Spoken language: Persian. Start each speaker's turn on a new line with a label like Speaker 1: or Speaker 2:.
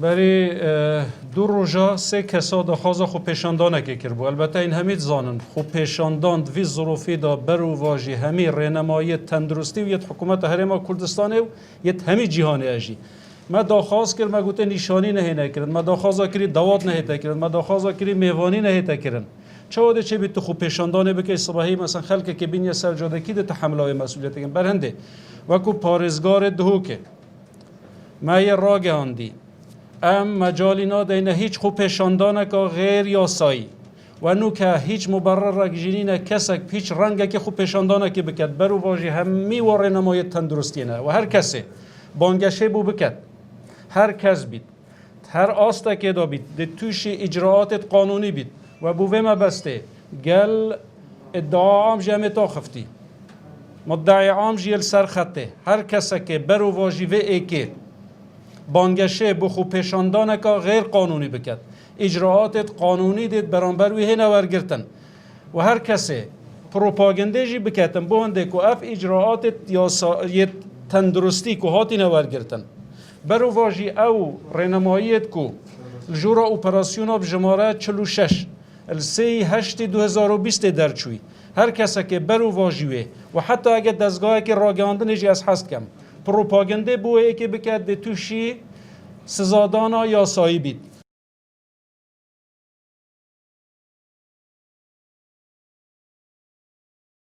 Speaker 1: برای دو روزا سه کسا دخواست خوب پیشاندانه که کرد بود. البته این همید زانن خوب پیشاندان وی ظروفی دا برو واجی همی رهنمایی تندرستی و یه حکومت هرما کردستانه و یه همی جهانی اجی. ما دخواست کرد ما گوته نشانی نه کرد، ما دخواست کردی دوات نه کرد، ما دخواست کردی میوانی نه کردن. چه چه بیت خوب پیشاندانه بکه صباحی مثلا خلک که بینی سرجاده کی ده تحمل مسئولیت کن برهنده وکو پارزگار دهوکه ما یه راگ آندی ام مجالی نادینه هیچ خوب پیشاندانه که غیر یاسایی و نو که هیچ مبرر رگجینی کسک هیچ رنگ که خوب پیشاندانه که بکد برو واجی همی واره نمایت تندرستی نه و هر کسی بانگشه بو بکد هر کس بید هر آسته که دا بید ده توش اجراعات قانونی بید و بوه ما بسته گل ادعا عام جمع تا خفتی مدعی عام جیل سر خطه هر کسی که برو واجی و ایکه بانگشه بو خوب پیشاندانه که غیر قانونی بکد اجراعات قانونی دید برانبروی هی نورگرتن و هر کسی پروپاگنده جی بکتن بونده که اف اجراعات یا تندرستی که هاتی نورگرتن برو واجی او رنماییت که الجورا اپراسیونا بجماره 46 السی 8/2020 درچوی هر کسی که برو واجیوه و حتی اگه دستگاهی که راگاندنش از هست کم پروپاگنده بوه که بکرد توشی سزادانا یا سایی بید